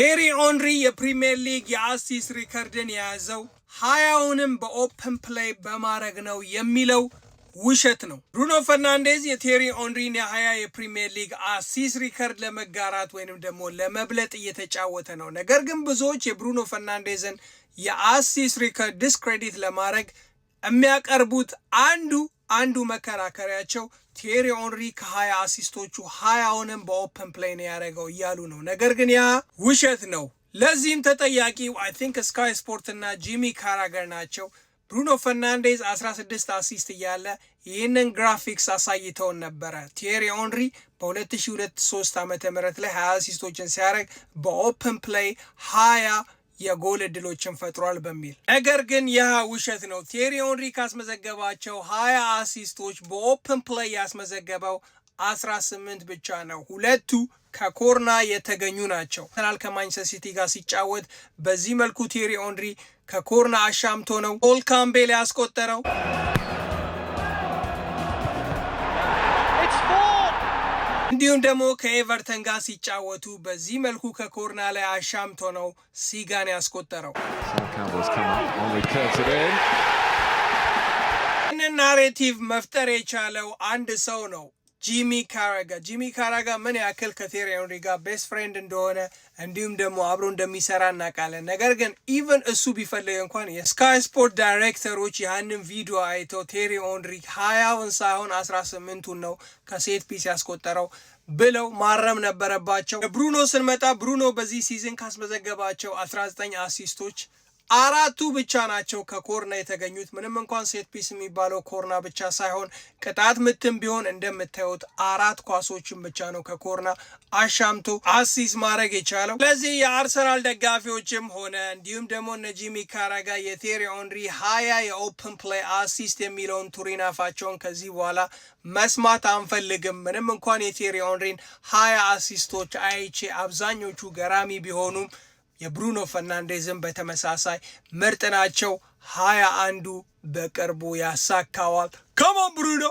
ቴሪ ኦንሪ የፕሪሚየር ሊግ የአሲስት ሪከርድን የያዘው 20ውንም በኦፕን ፕሌይ በማድረግ ነው የሚለው ውሸት ነው። ብሩኖ ፈርናንዴዝ የቴሪ ኦንሪን የ20 የፕሪሚየር ሊግ አሲስት ሪከርድ ለመጋራት ወይንም ደግሞ ለመብለጥ እየተጫወተ ነው። ነገር ግን ብዙዎች የብሩኖ ፈርናንዴዝን የአሲስት ሪከርድ ዲስክሬዲት ለማድረግ የሚያቀርቡት አንዱ መከራከሪያቸው ቴሪ ኦንሪ ከ20 አሲስቶቹ 20ውንም በኦፕን ፕሌይ ነው ያደረገው እያሉ ነው። ነገር ግን ያ ውሸት ነው። ለዚህም ተጠያቂው አይ ቲንክ ስካይ ስፖርት እና ጂሚ ካራገር ናቸው። ብሩኖ ፈርናንዴዝ 16 አሲስት እያለ ይህንን ግራፊክስ አሳይተውን ነበረ። ቴሪ ኦንሪ በ2002-3 ዓመተ ምህረት ላይ 20 አሲስቶችን ሲያደርግ በኦፕን ፕሌይ 20 የጎል እድሎችን ፈጥሯል በሚል ነገር ግን ይህ ውሸት ነው። ቴሪ ኦንሪ ካስመዘገባቸው 20 አሲስቶች በኦፕን ፕሌይ ያስመዘገበው 18 ብቻ ነው። ሁለቱ ከኮርና የተገኙ ናቸው። ተናል ከማንቸስተር ሲቲ ጋር ሲጫወት በዚህ መልኩ ቴሪ ኦንሪ ከኮርና አሻምቶ ነው ፖል ካምቤል ያስቆጠረው። እንዲሁም ደግሞ ከኤቨርተን ጋር ሲጫወቱ በዚህ መልኩ ከኮርና ላይ አሻምቶ ነው ሲጋን ያስቆጠረው። ይህንን ናሬቲቭ መፍጠር የቻለው አንድ ሰው ነው፣ ጂሚ ካራጋ ምን ያክል ከቴሪ ኦንሪ ጋር ቤስት ፍሬንድ እንደሆነ እንዲሁም ደግሞ አብሮ እንደሚሰራ እናውቃለን። ነገር ግን ኢቨን እሱ ቢፈልግ እንኳን የስካይ ስፖርት ዳይሬክተሮች ያንን ቪዲዮ አይተው ቴሪ ኦንሪ 20ውን ሳይሆን 18ቱን ነው ከሴት ፒስ ያስቆጠረው ብለው ማረም ነበረባቸው። ብሩኖ ስንመጣ ብሩኖ በዚህ ሲዝን ካስመዘገባቸው 19 አሲስቶች 4ቱ ብቻ ናቸው ከኮርና የተገኙት። ምንም እንኳን ሴት ፒስ የሚባለው ኮርና ብቻ ሳይሆን ቅጣት ምትም ቢሆን እንደምታዩት 4 ኳሶችን ብቻ ነው ከኮርና አሻምቶ አሲስ ማድረግ የቻለው። ስለዚህ የአርሰናል ደጋፊዎችም ሆነ እንዲሁም ደግሞ እነ ጂሚ ካራጋ የቴሪ ኦንሪ 20 የኦፕን ፕሌይ አሲስት የሚለውን ቱሪን አፋቸውን ከዚህ በኋላ መስማት አንፈልግም። ምንም እንኳን የቴሪ ኦንሪን 20 አሲስቶች አይቼ አብዛኞቹ ገራሚ ቢሆኑም የብሩኖ ፈርናንዴዝን በተመሳሳይ ምርጥ ናቸው። 21ዱ በቅርቡ ያሳካዋል። ካሞን ብሩኖ